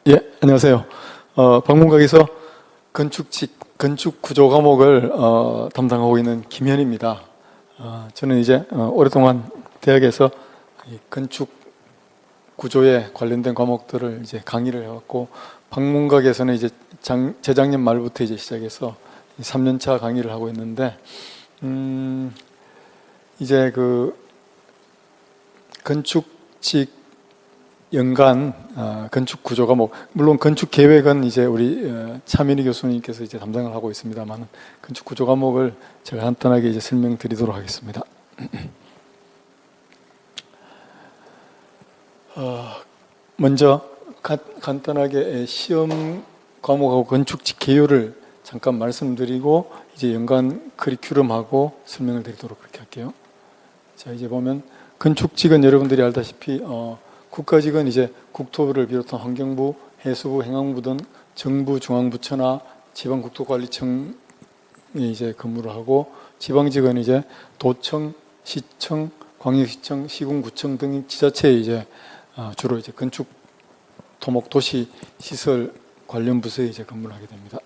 예, 안녕하세요. 방문각에서 건축 구조 과목을 담당하고 있는 김현입니다. 저는 이제 오랫동안 대학에서 이 건축 구조에 관련된 과목들을 이제 강의를 해왔고, 방문각에서는 이제 재작년 말부터 이제 시작해서 3년차 강의를 하고 있는데, 이제 그 건축직 연간 건축 구조 과목, 물론 건축 계획은 이제 우리 차민희 교수님께서 이제 담당을 하고 있습니다만, 건축 구조 과목을 제가 간단하게 이제 설명드리도록 하겠습니다. 먼저 간단하게 시험 과목하고 건축직 개요를 잠깐 말씀드리고 이제 연간 커리큘럼하고 설명을 드리도록 그렇게 할게요. 자, 이제 보면 건축직은 여러분들이 알다시피 국가직은 이제 국토부를 비롯한 환경부, 해수부, 행안부 등 정부 중앙부처나 지방국토관리청에 이제 근무를 하고, 지방직은 이제 도청, 시청, 광역시청, 시군구청 등 지자체에 이제 주로 이제 건축, 토목, 도시, 시설 관련 부서에 이제 근무를 하게 됩니다.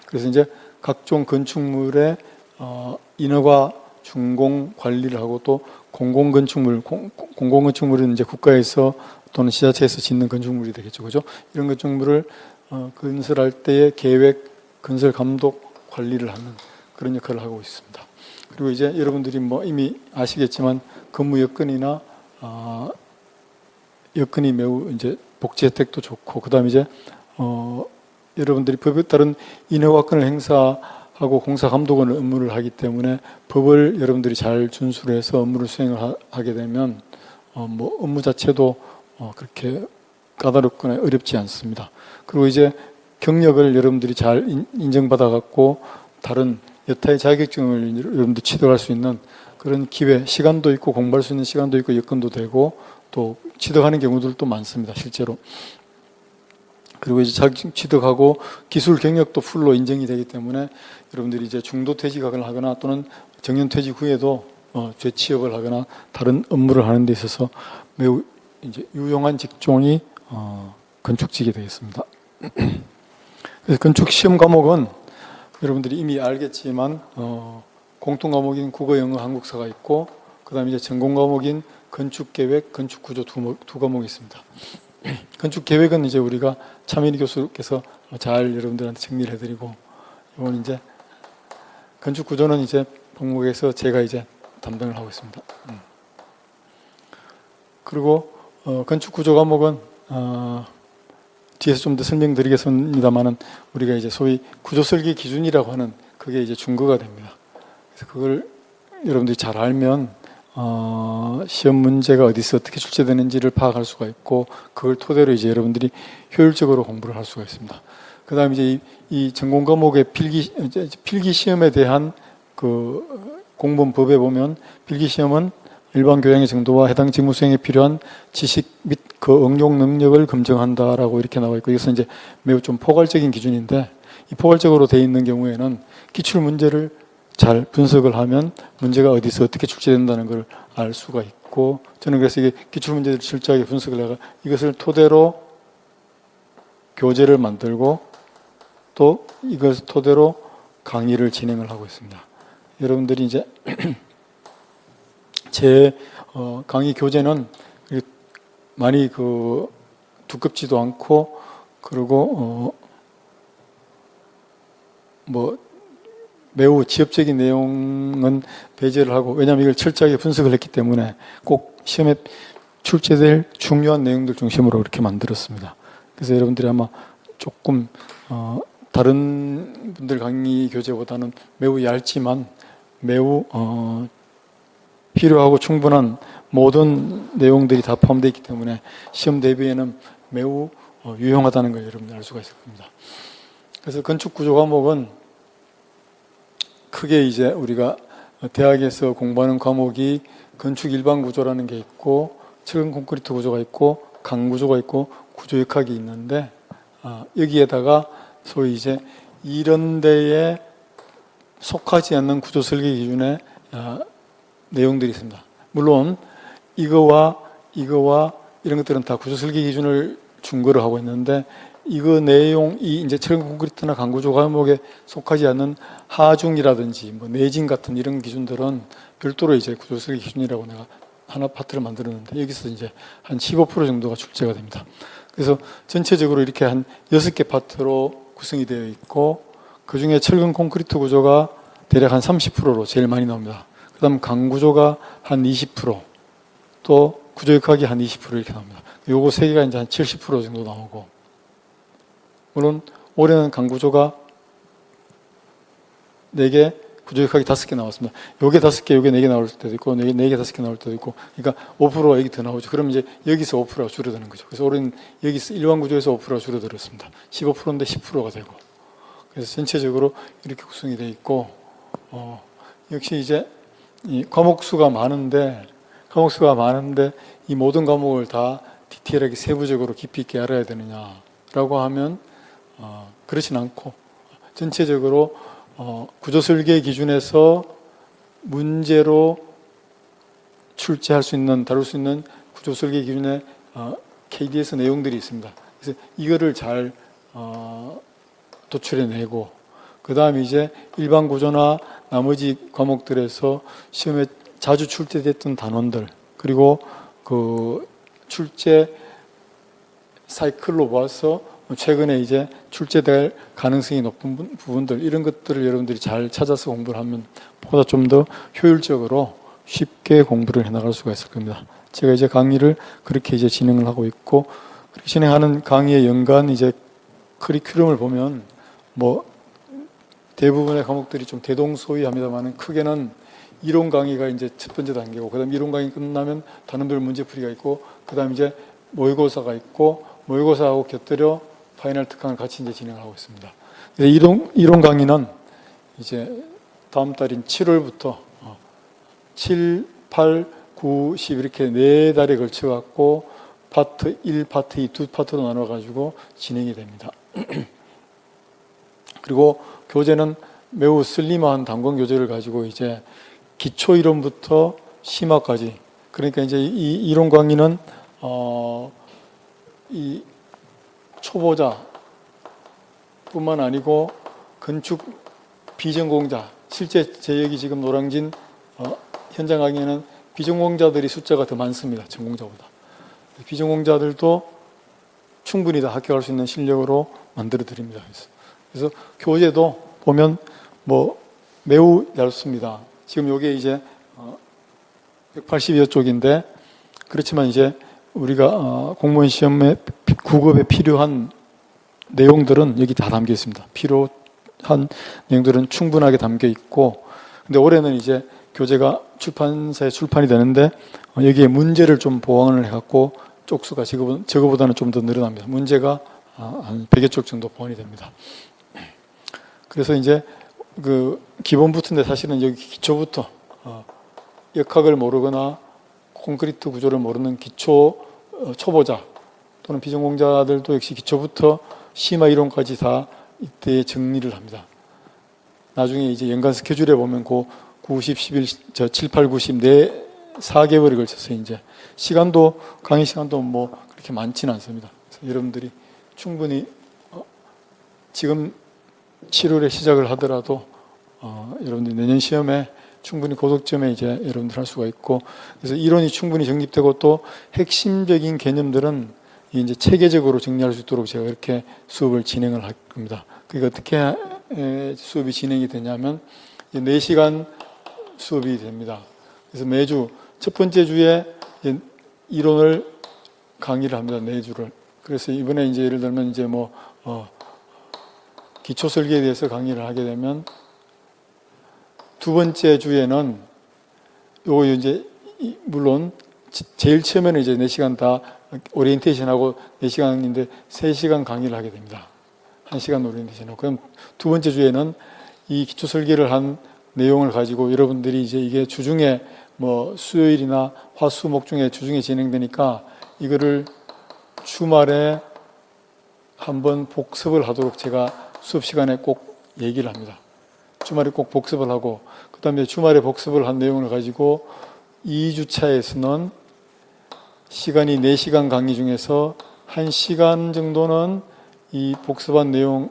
그래서 이제 각종 건축물의 인허가, 준공 관리를 하고, 또 공공건축물은 이제 국가에서 또는 지자체에서 짓는 건축물이 되겠죠, 그죠? 이런 건축물을 건설할 때의 계획, 건설 감독, 관리를 하는 그런 역할을 하고 있습니다. 그리고 이제 여러분들이 뭐 이미 아시겠지만 근무 여건이나 여건이 매우 이제 복지 혜택도 좋고, 그다음에 이제 여러분들이 법에 따른 인허가권을 행사하고 공사 감독원 업무를 하기 때문에 법을 여러분들이 잘 준수를 해서 업무를 수행을 하게 되면 뭐 업무 자체도 그렇게 까다롭거나 어렵지 않습니다. 그리고 이제 경력을 여러분들이 잘 인정받아 갖고 다른 여타의 자격증을 여러분들 취득할 수 있는 그런 기회, 시간도 있고 공부할 수 있는 시간도 있고 여건도 되고 또 취득하는 경우들도 많습니다, 실제로. 그리고 이제 자격증 취득하고 기술 경력도 풀로 인정이 되기 때문에 여러분들이 이제 중도 퇴직을 하거나 또는 정년 퇴직 후에도 재취업을 하거나 다른 업무를 하는 데 있어서 매우 이제 유용한 직종이 건축직이 되겠습니다. 그래서 건축 시험 과목은 여러분들이 이미 알겠지만 공통 과목인 국어, 영어, 한국사가 있고, 그다음에 이제 전공 과목인 건축계획, 건축구조 두 과목이 있습니다. 건축 계획은 이제 우리가 차민희 교수께서 잘 여러분들한테 정리를 해드리고, 이건 이제 건축 구조는 이제 방목에서 제가 이제 담당을 하고 있습니다. 그리고 건축 구조 과목은 뒤에서 좀 더 설명드리겠습니다만은 우리가 이제 소위 구조 설계 기준이라고 하는 그게 이제 준거가 됩니다. 그래서 그걸 여러분들이 잘 알면 시험 문제가 어디서 어떻게 출제되는지를 파악할 수가 있고, 그걸 토대로 이제 여러분들이 효율적으로 공부를 할 수가 있습니다. 그 다음에 이제 이 전공 과목의 필기 시험에 대한 그 공무원법에 보면 필기 시험은 일반 교양의 정도와 해당 직무 수행에 필요한 지식 및 그 응용 능력을 검증한다라고 이렇게 나와 있고, 이것은 이제 매우 좀 포괄적인 기준인데, 이 포괄적으로 되어 있는 경우에는 기출 문제를 잘 분석을 하면 문제가 어디서 어떻게 출제된다는 걸 알 수가 있고, 저는 그래서 이게 기출문제를 철저하게 분석을 해가 이것을 토대로 교재를 만들고 또 이것을 토대로 강의를 진행을 하고 있습니다. 여러분들이 이제 제 강의 교재는 많이 그 두껍지도 않고, 그리고 뭐 매우 지엽적인 내용은 배제를 하고, 왜냐하면 이걸 철저하게 분석을 했기 때문에 꼭 시험에 출제될 중요한 내용들 중심으로 이렇게 만들었습니다. 그래서 여러분들이 아마 조금 다른 분들 강의 교재보다는 매우 얇지만 매우 필요하고 충분한 모든 내용들이 다 포함되어 있기 때문에 시험 대비에는 매우 유용하다는 걸 여러분들 알 수가 있을 겁니다. 그래서 건축구조 과목은 크게 이제 우리가 대학에서 공부하는 과목이 건축 일반 구조라는 게 있고, 철근 콘크리트 구조가 있고, 강 구조가 있고, 구조역학이 있는데, 여기에다가 소위 이제 이런 데에 속하지 않는 구조 설계 기준의 내용들이 있습니다. 물론 이거와 이런 것들은 다 구조 설계 기준을 준거를 하고 있는데 이거 내용이 이제 철근 콘크리트나 강구조 과목에 속하지 않는 하중이라든지 뭐 내진 같은 이런 기준들은 별도로 이제 구조설계 기준이라고 내가 하나 파트를 만들었는데 여기서 이제 한 15% 정도가 출제가 됩니다. 그래서 전체적으로 이렇게 한 6개 파트로 구성이 되어 있고 그 중에 철근 콘크리트 구조가 대략 한 30%로 제일 많이 나옵니다. 그 다음 강구조가 한 20%, 또 구조역학이 한 20% 이렇게 나옵니다. 요거 세 개가 이제 한 70% 정도 나오고, 물론 올해는 강구조가 4개, 구조역학이 5개 나왔습니다. 요게 5개, 요게 4개 나올 때도 있고, 4개, 5개 나올 때도 있고, 그러니까 5%가 여기 더 나오죠. 그럼 이제 여기서 5%가 줄어드는 거죠. 그래서 올해는 여기서 일반 구조에서 5%가 줄어들었습니다. 15%인데 10%가 되고, 그래서 전체적으로 이렇게 구성이 되어 있고, 역시 이제 이 과목수가 많은데 이 모든 과목을 다 디테일하게 세부적으로 깊이 있게 알아야 되느냐라고 하면 그렇진 않고, 전체적으로 구조설계 기준에서 문제로 출제할 수 있는, 다룰 수 있는 구조설계 기준의 KDS 내용들이 있습니다. 그래서 이거를 잘 도출해내고, 그 다음에 이제 일반 구조나 나머지 과목들에서 시험에 자주 출제됐던 단원들, 그리고 그 출제 사이클로 봐서 최근에 이제 출제될 가능성이 높은 부분들, 이런 것들을 여러분들이 잘 찾아서 공부를 하면 보다 좀 더 효율적으로 쉽게 공부를 해나갈 수가 있을 겁니다. 제가 이제 강의를 그렇게 이제 진행을 하고 있고, 그렇게 진행하는 강의의 연간 이제 커리큘럼을 보면 뭐 대부분의 과목들이 좀 대동소이합니다만 크게는 이론 강의가 이제 첫 번째 단계고, 그다음 이론 강의 끝나면 단원별 문제풀이가 있고, 그다음 이제 모의고사가 있고, 모의고사하고 곁들여 파이널 특강을 같이 이제 진행을 하고 있습니다. 이론 강의는 이제 다음 달인 7월부터 7, 8, 9, 10 이렇게 4달에 걸쳐 갖고 파트 1, 파트 2 두 파트로 나눠 가지고 진행이 됩니다. 그리고 교재는 매우 슬림한 단권 교재를 가지고 이제 기초 이론부터 심화까지, 그러니까 이제 이 이론 강의는 이 초보자 뿐만 아니고 건축 비전공자, 실제 제 여기 지금 노량진 현장 강의에는 비전공자들이 숫자가 더 많습니다. 전공자보다. 비전공자들도 충분히 다 합격할 수 있는 실력으로 만들어 드립니다. 그래서 교재도 보면 뭐 매우 얇습니다. 지금 요게 이제 180여 쪽인데, 그렇지만 이제 우리가 공무원 시험에 국업에 필요한 내용들은 여기 다 담겨 있습니다. 필요한 내용들은 충분하게 담겨 있고, 근데 올해는 이제 교재가 출판사에 출판이 되는데 여기에 문제를 좀 보완을 해갖고 쪽수가 저거보다는 좀 더 늘어납니다. 문제가 한 100여 쪽 정도 보완이 됩니다. 그래서 이제 그 기본부터인데 사실은 여기 기초부터 역학을 모르거나 콘크리트 구조를 모르는 기초 초보자 또는 비전공자들도 역시 기초부터 심화 이론까지 다 이때 정리를 합니다. 나중에 이제 연간 스케줄에 보면 그 90, 11, 7, 8, 90, 4개월에 걸쳐서 이제 시간도, 강의 시간도 뭐 그렇게 많지는 않습니다. 그래서 여러분들이 충분히 지금 7월에 시작을 하더라도 여러분들이 내년 시험에 충분히 고득점에 이제 여러분들 할 수가 있고, 그래서 이론이 충분히 정립되고 또 핵심적인 개념들은 이제 체계적으로 정리할 수 있도록 제가 이렇게 수업을 진행을 할 겁니다. 그러니까 어떻게 수업이 진행이 되냐면 4시간 수업이 됩니다. 그래서 매주 첫 번째 주에 이론을 강의를 합니다. 4주를. 그래서 이번에 이제 예를 들면 이제 뭐 기초 설계에 대해서 강의를 하게 되면 두 번째 주에는 요거 이제 물론 제일 처음에는 이제 4시간 다 오리엔테이션하고 4시간인데 3시간 강의를 하게 됩니다. 1시간 오리엔테이션하고. 그럼 두 번째 주에는 이 기초 설계를 한 내용을 가지고 여러분들이 이제 이게 주중에 뭐 수요일이나 화수목 중에 주중에 진행되니까 이거를 주말에 한번 복습을 하도록 제가 수업 시간에 꼭 얘기를 합니다. 주말에 꼭 복습을 하고, 그 다음에 주말에 복습을 한 내용을 가지고 2주차에서는 시간이 4시간 강의 중에서 1시간 정도는 이 복습한 내용,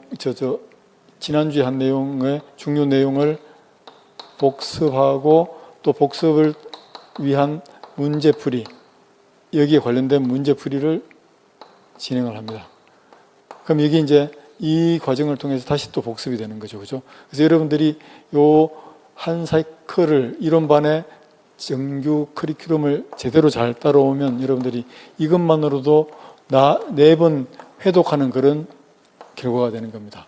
지난주에 한 내용의 중요 내용을 복습하고 또 복습을 위한 문제풀이, 여기에 관련된 문제풀이를 진행을 합니다. 그럼 여기 이제 이 과정을 통해서 다시 또 복습이 되는 거죠. 그죠? 그래서 여러분들이 요 한 사이클을 이론반의 정규 커리큘럼을 제대로 잘 따라오면 여러분들이 이것만으로도 4번 회독하는 그런 결과가 되는 겁니다.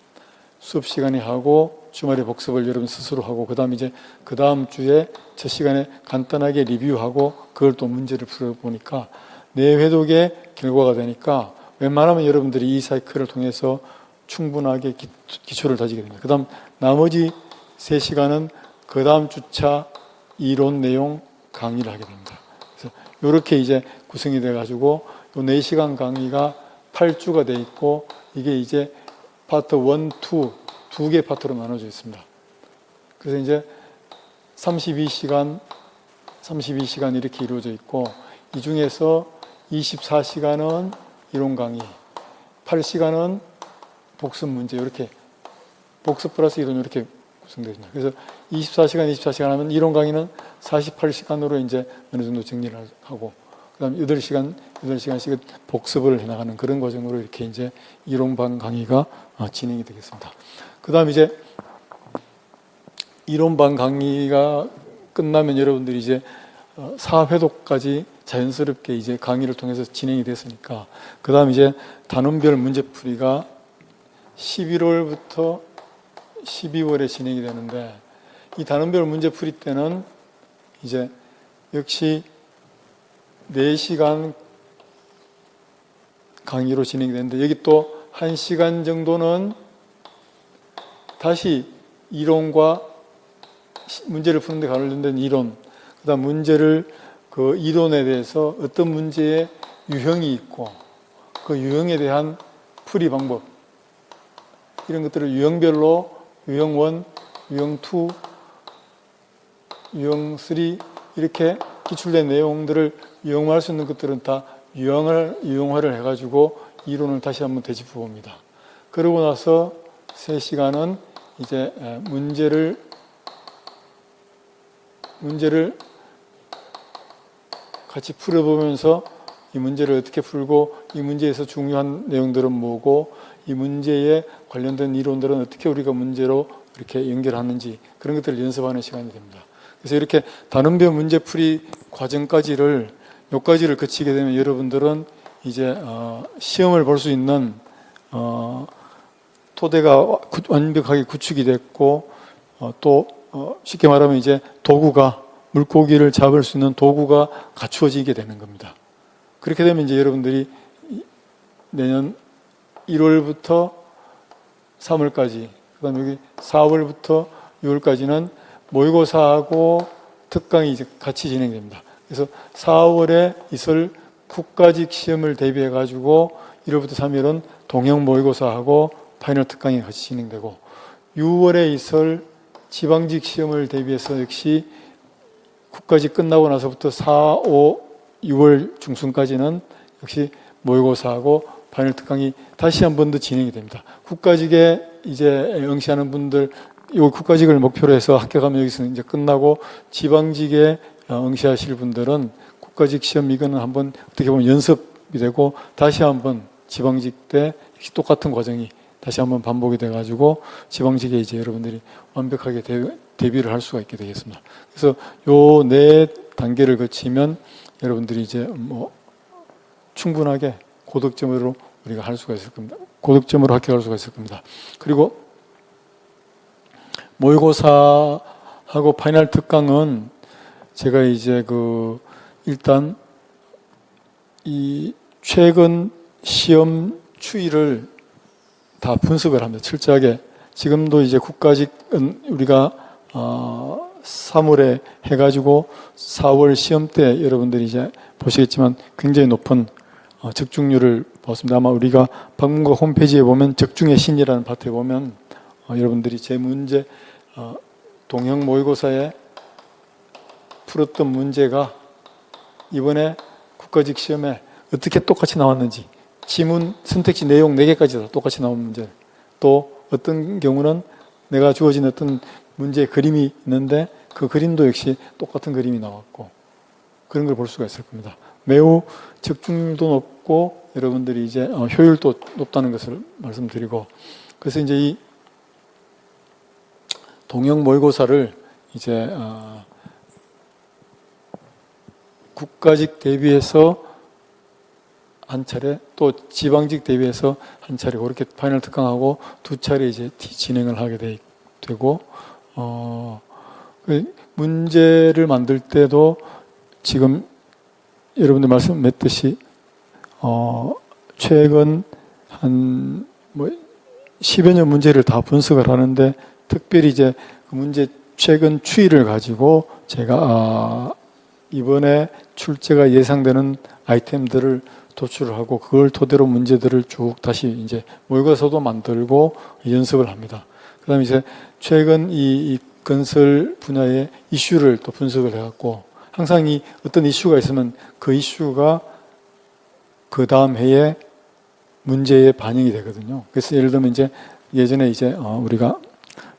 수업 시간에 하고 주말에 복습을 여러분 스스로 하고 그다음 이제 그 다음 주에 첫 시간에 간단하게 리뷰하고 그걸 또 문제를 풀어보니까 4회독의 결과가 되니까 웬만하면 여러분들이 이 사이클을 통해서 충분하게 기초를 다지게 됩니다. 그 다음 나머지 3시간은 그 다음 주차 이론 내용 강의를 하게 됩니다. 그래서 이렇게 이제 구성이 돼가지고 요 4시간 강의가 8주가 돼 있고 이게 이제 파트 1, 2, 2개 파트로 나눠져 있습니다. 그래서 이제 32시간 이렇게 이루어져 있고 이 중에서 24시간은 이론 강의, 8시간은 복습 문제 이렇게 복습 플러스 이론 이렇게 구성되어있습니다. 그래서 24시간 하면 이론 강의는 48시간으로 이제 어느 정도 정리를 하고 그다음 8시간씩 복습을 해나가는 그런 과정으로 이렇게 이제 이론반 강의가 진행이 되겠습니다. 그다음 이제 이론반 강의가 끝나면 여러분들이 이제 4회독까지 자연스럽게 이제 강의를 통해서 진행이 됐으니까 그다음 이제 단원별 문제풀이가 11월부터 12월에 진행이 되는데 이 단원별 문제풀이 때는 이제 역시 4시간 강의로 진행이 되는데 여기 또 1시간 정도는 다시 이론과 문제를 푸는데 관련된 이론, 그 다음 문제를 그 이론에 대해서 어떤 문제의 유형이 있고 그 유형에 대한 풀이 방법 이런 것들을 유형별로 유형 1, 유형 2, 유형 3 이렇게 기출된 내용들을 유형화할 수 있는 것들은 다 유형화를 해가지고 이론을 다시 한번 되짚어 봅니다. 그러고 나서 3시간은 이제 문제를 같이 풀어보면서 이 문제를 어떻게 풀고 이 문제에서 중요한 내용들은 뭐고 이 문제에 관련된 이론들은 어떻게 우리가 문제로 이렇게 연결하는지 그런 것들을 연습하는 시간이 됩니다. 그래서 이렇게 단원별 문제풀이 과정까지를 여기까지를 거치게 되면 여러분들은 이제 시험을 볼 수 있는 토대가 완벽하게 구축이 됐고 또 쉽게 말하면 이제 도구가 물고기를 잡을 수 있는 도구가 갖추어지게 되는 겁니다. 그렇게 되면 이제 여러분들이 내년 1월부터 3월까지 그다음 여기 4월부터 6월까지는 모의고사하고 특강이 이제 같이 진행됩니다. 그래서 4월에 있을 국가직 시험을 대비해 가지고 1월부터 3월은 동형 모의고사하고 파이널 특강이 같이 진행되고 6월에 있을 지방직 시험을 대비해서 역시 국가직 끝나고 나서부터 4, 5, 6월 중순까지는 역시 모의고사하고 파이널 특강이 다시 한 번 더 진행이 됩니다. 국가직에 이제 응시하는 분들, 이 국가직을 목표로 해서 합격하면 여기서 이제 끝나고 지방직에 응시하실 분들은 국가직 시험 이거는 한번 어떻게 보면 연습이 되고 다시 한번 지방직 때 똑같은 과정이 다시 한번 반복이 돼가지고 지방직에 이제 여러분들이 완벽하게 대비를 할 수가 있게 되겠습니다. 그래서 요 4단계를 거치면 여러분들이 이제 뭐 충분하게 고득점으로 우리가 할 수가 있을 겁니다. 고득점으로 합격할 수가 있을 겁니다. 그리고 모의고사하고 파이널 특강은 제가 이제 일단 이 최근 시험 추이를 다 분석을 합니다. 철저하게. 지금도 이제 국가직은 우리가 3월에 해가지고 4월 시험 때 여러분들이 이제 보시겠지만 굉장히 높은 적중률을 보았습니다. 아마 우리가 방문국 홈페이지에 보면 적중의 신이라는 파트에 보면 여러분들이 제 문제 동형 모의고사에 풀었던 문제가 이번에 국가직 시험에 어떻게 똑같이 나왔는지 지문 선택지 내용 4개까지 다 똑같이 나온 문제. 또 어떤 경우는 내가 주어진 어떤 문제의 그림이 있는데 그 그림도 역시 똑같은 그림이 나왔고 그런 걸 볼 수가 있을 겁니다. 매우 적중률도 높고 여러분들이 이제 효율도 높다는 것을 말씀드리고 그래서 이제 이 동형 모의고사를 이제 국가직 대비해서 한 차례 또 지방직 대비해서 한 차례 그렇게 파이널 특강하고 2차례 이제 진행을 하게 되고 문제를 만들 때도 지금 여러분들 말씀했듯이 최근 한 뭐 10여 년 문제를 다 분석을 하는데 특별히 이제 그 문제 최근 추이를 가지고 제가 이번에 출제가 예상되는 아이템들을 도출을 하고 그걸 토대로 문제들을 쭉 다시 이제 모의고사도 만들고 연습을 합니다. 그다음에 이제 최근 이 건설 분야의 이슈를 또 분석을 해갖고 항상 이 어떤 이슈가 있으면 그 이슈가 그 다음 해에 문제에 반영이 되거든요. 그래서 예를 들면 이제 예전에 이제 우리가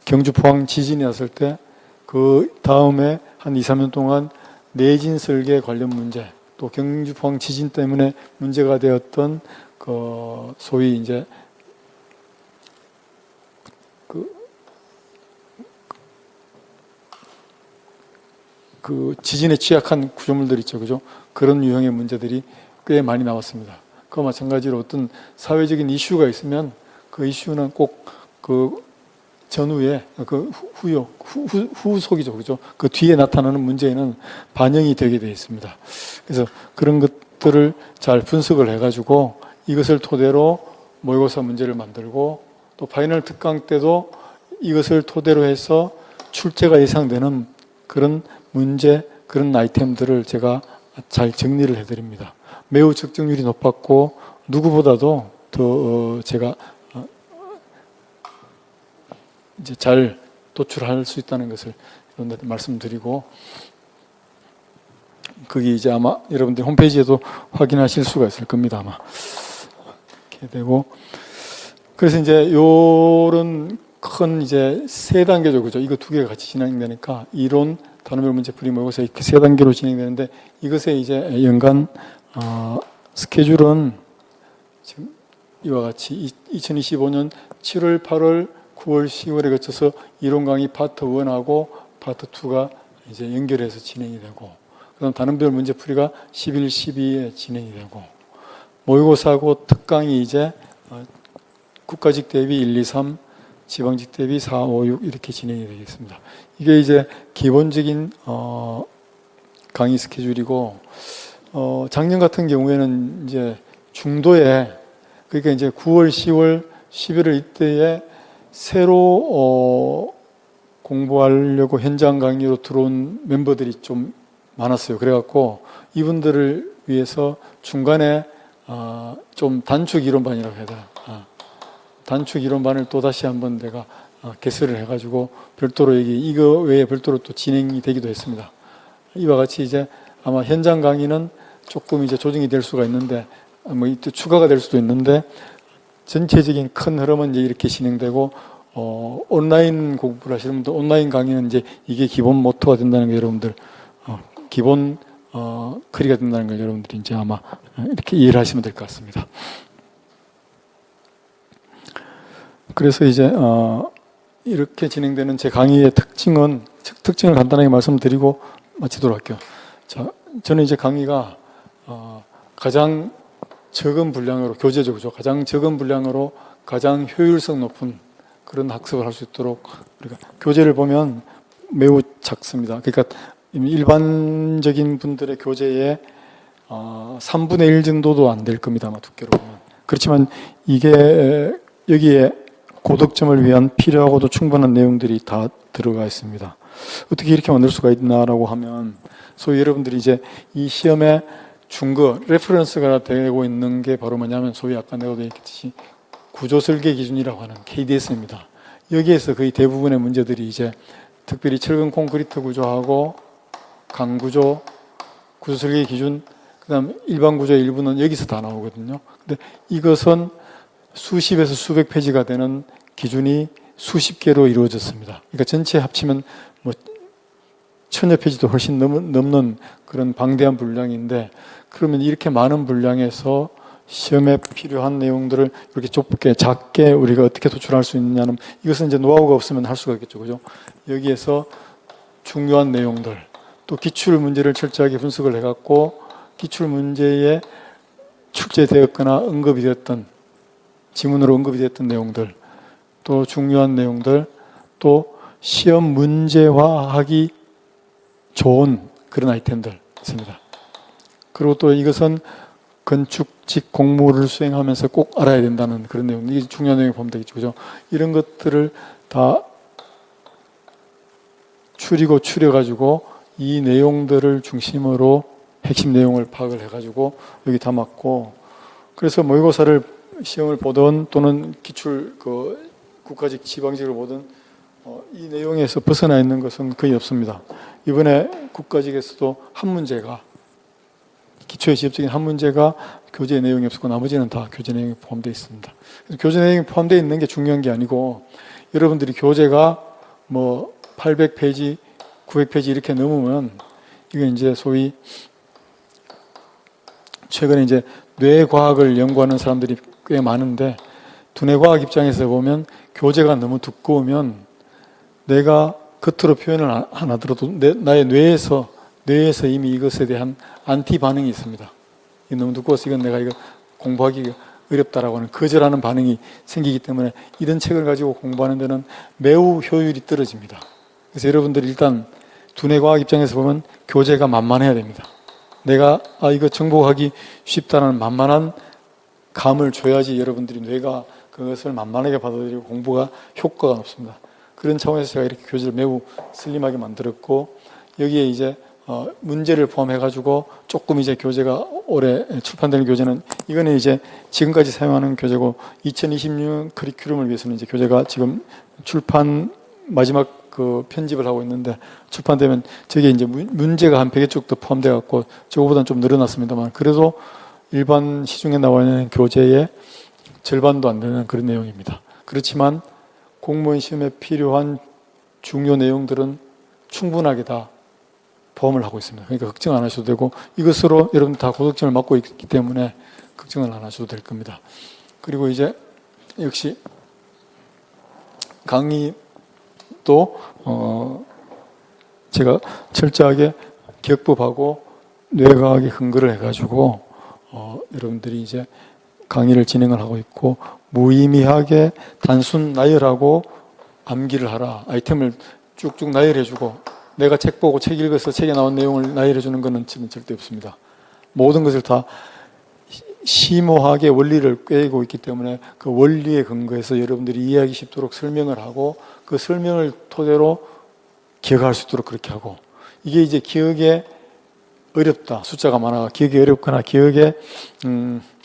경주 포항 지진이 났을 때 그 다음에 한 2, 3년 동안 내진 설계 관련 문제 또 경주 포항 지진 때문에 문제가 되었던 그 소위 이제 그 지진에 취약한 구조물들 있죠, 그죠? 그런 유형의 문제들이 꽤 많이 나왔습니다. 그와 마찬가지로 어떤 사회적인 이슈가 있으면 그 이슈는 꼭 그 전후에 그 후속이죠, 그죠? 그 뒤에 나타나는 문제에는 반영이 되게 되어 있습니다. 그래서 그런 것들을 잘 분석을 해가지고 이것을 토대로 모의고사 문제를 만들고 또 파이널 특강 때도 이것을 토대로 해서 출제가 예상되는 그런 문제, 그런 아이템들을 제가 잘 정리를 해드립니다. 매우 적중률이 높았고 누구보다도 더 제가 이제 잘 도출할 수 있다는 것을 여러분들한테 말씀드리고 거기 이제 아마 여러분들 홈페이지에도 확인하실 수가 있을 겁니다. 아마 이렇게 되고 그래서 이제 요런 큰 이제 3단계죠, 그죠? 이거 2개가 같이 진행되니까 이론, 단어별 문제 풀이 모의고사 이렇게 3단계로 진행되는데 이것의 이제 연간 스케줄은 지금 이와 같이 2025년 7월, 8월, 9월, 10월에 거쳐서 이론 강의 파트 1하고 파트 2가 이제 연결해서 진행이 되고 그다음 단원별 문제 풀이가 11, 12에 진행이 되고 모의고사하고 특강이 이제 국가직 대비 1, 2, 3, 지방직 대비 4, 5, 6 이렇게 진행이 되겠습니다. 이게 이제 기본적인 강의 스케줄이고 작년 같은 경우에는 이제 중도에 그러니까 이제 9월, 10월, 11월 이때에 새로 공부하려고 현장 강의로 들어온 멤버들이 좀 많았어요. 그래갖고 이분들을 위해서 중간에 좀 단축 이론반이라고 해야 되나? 단축 이론반을 또 다시 한번 내가 개설을 해가지고 별도로 이거 외에 별도로 또 진행이 되기도 했습니다. 이와 같이 이제 아마 현장 강의는 조금 이제 조정이 될 수가 있는데 뭐 이때 추가가 될 수도 있는데 전체적인 큰 흐름은 이제 이렇게 진행되고 온라인 공부를 하시는 분들 온라인 강의는 이제 이게 기본 모토가 된다는 게 여러분들 기본 커리가 된다는 걸 여러분들이 이제 아마 이렇게 이해를 하시면 될 것 같습니다. 그래서 이제 이렇게 진행되는 제 강의의 특징을 간단하게 말씀드리고 마치도록 할게요. 자, 저는 이제 강의가 가장 적은 분량으로 교재죠, 그죠? 가장 적은 분량으로 가장 효율성 높은 그런 학습을 할 수 있도록 우리가 교재를 보면 매우 작습니다. 그러니까 일반적인 분들의 교재의 3분의 1 정도도 안 될 겁니다, 아마 두께로 보면. 그렇지만 이게 여기에 고득점을 위한 필요하고도 충분한 내용들이 다 들어가 있습니다. 어떻게 이렇게 만들 수가 있나라고 하면 소위 여러분들이 이제 이 시험에 준거, 레퍼런스가 되고 있는 게 바로 뭐냐면 소위 아까 내가 얘기했듯이 구조설계 기준이라고 하는 KDS입니다. 여기에서 거의 대부분의 문제들이 이제 특별히 철근 콘크리트 구조하고 강구조, 구조설계 기준, 그다음 일반 구조의 일부는 여기서 다 나오거든요. 근데 이것은 수십에서 수백 페이지가 되는 기준이 수십 개로 이루어졌습니다. 그러니까 전체 합치면 뭐 천여 페이지도 훨씬 넘는 그런 방대한 분량인데, 그러면 이렇게 많은 분량에서 시험에 필요한 내용들을 이렇게 좁게 작게 우리가 어떻게 도출할 수 있느냐는, 이것은 이제 노하우가 없으면 할 수가 있겠죠, 그죠? 여기에서 중요한 내용들, 또 기출 문제를 철저하게 분석을 해갖고 기출 문제에 출제되었거나 언급이 되었던, 지문으로 언급이 되었던 내용들, 또 중요한 내용들, 또 시험 문제화하기 좋은 그런 아이템들 있습니다. 그리고 또 이것은 건축직 공무를 수행하면서 꼭 알아야 된다는 그런 내용, 이게 중요한 내용이 보면 되겠죠, 그죠? 이런 것들을 다 추려가지고 이 내용들을 중심으로 핵심 내용을 파악을 해가지고 여기 담았고, 그래서 모의고사를 시험을 보든 또는 기출 국가직 지방직을 보든 이 내용에서 벗어나 있는 것은 거의 없습니다. 이번에 국가직에서도 한 문제가, 기초의 지엽적인 한 문제가 교재 내용이 없었고 나머지는 다 교재 내용이 포함되어 있습니다. 그래서 교재 내용이 포함되어 있는 게 중요한 게 아니고, 여러분들이 교재가 뭐 800페이지, 900페이지 이렇게 넘으면 이게 이제 소위 최근에 이제 뇌과학을 연구하는 사람들이 꽤 많은데, 두뇌과학 입장에서 보면 교재가 너무 두꺼우면 내가 겉으로 표현을 안 하더라도 나의 뇌에서 이미 이것에 대한 안티 반응이 있습니다. 이게 너무 두꺼워서 이건 내가 이거 공부하기 어렵다라고 하는 거절하는 반응이 생기기 때문에 이런 책을 가지고 공부하는 데는 매우 효율이 떨어집니다. 그래서 여러분들이 일단 두뇌과학 입장에서 보면 교재가 만만해야 됩니다. 내가 이거 정복하기 쉽다는 만만한 감을 줘야지 여러분들이 뇌가 그것을 만만하게 받아들이고 공부가 효과가 높습니다. 그런 차원에서 제가 이렇게 교재를 매우 슬림하게 만들었고, 여기에 이제 문제를 포함해가지고 조금 이제 교재가 올해 출판되는 교재는, 이거는 이제 지금까지 사용하는 교재고 2026 커리큘럼을 위해서는 이제 교재가 지금 출판 마지막 편집을 하고 있는데, 출판되면 저게 이제 문제가 한 100여 쪽 더 포함되어 갖고 저거보다는 좀 늘어났습니다만, 그래도 일반 시중에 나와 있는 교재의 절반도 안 되는 그런 내용입니다. 그렇지만 공무원 시험에 필요한 중요 내용들은 충분하게 다 포함을 하고 있습니다. 그러니까 걱정 안 하셔도 되고, 이것으로 여러분 다 고득점을 맞고 있기 때문에 걱정을 안 하셔도 될 겁니다. 그리고 이제 역시 강의도 제가 철저하게 기억법하고 뇌과학에 근거를 해가지고 여러분들이 이제 강의를 진행을 하고 있고, 무의미하게 단순 나열하고 암기를 하라, 아이템을 쭉쭉 나열해주고 내가 책 보고 책 읽어서 책에 나온 내용을 나열해주는 것은 절대 없습니다. 모든 것을 다 심오하게 원리를 꿰고 있기 때문에 그 원리에 근거해서 여러분들이 이해하기 쉽도록 설명을 하고, 그 설명을 토대로 기억할 수 있도록 그렇게 하고, 이게 이제 기억에 어렵다, 숫자가 많아 기억이 어렵거나 기억에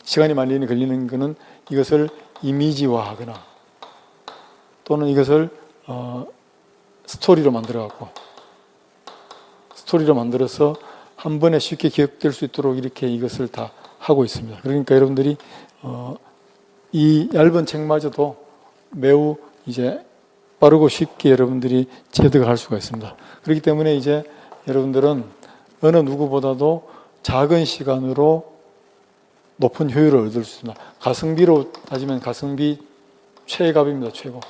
시간이 많이 걸리는 것은 이것을 이미지화하거나 또는 이것을 스토리로 만들어서 한 번에 쉽게 기억될 수 있도록 이렇게 이것을 다 하고 있습니다. 그러니까 여러분들이 이 얇은 책마저도 매우 이제 빠르고 쉽게 여러분들이 체득을 할 수가 있습니다. 그렇기 때문에 이제 여러분들은 어느 누구보다도 작은 시간으로 높은 효율을 얻을 수 있습니다. 가성비로 따지면 가성비 최갑입니다. 최고.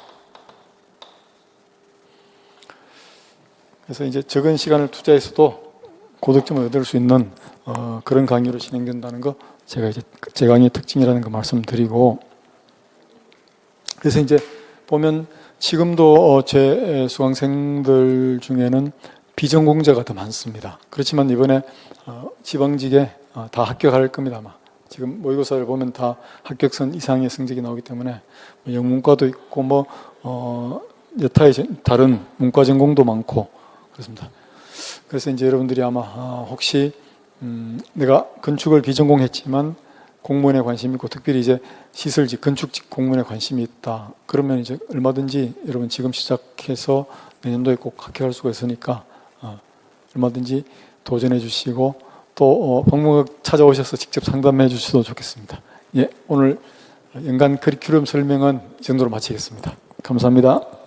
그래서 이제 적은 시간을 투자해서도 고득점을 얻을 수 있는 그런 강의로 진행된다는 거, 제가 이제 제 강의의 특징이라는 거 말씀드리고, 그래서 이제 보면 지금도 제 수강생들 중에는 비전공자가 더 많습니다. 그렇지만 이번에 지방직에 다 합격할 겁니다. 아마 지금 모의고사를 보면 다 합격선 이상의 성적이 나오기 때문에 영문과도 있고 여타의 다른 문과 전공도 많고 그렇습니다. 그래서 이제 여러분들이 아마 혹시 내가 건축을 비전공했지만 공무원에 관심이 있고 특별히 이제 시설직, 건축직 공무원에 관심이 있다. 그러면 이제 얼마든지 여러분 지금 시작해서 내년도에 꼭 합격할 수가 있으니까 얼마든지 도전해 주시고 또 방문각 찾아오셔서 직접 상담해 주셔도 좋겠습니다. 예, 오늘 연간 커리큘럼 설명은 이 정도로 마치겠습니다. 감사합니다.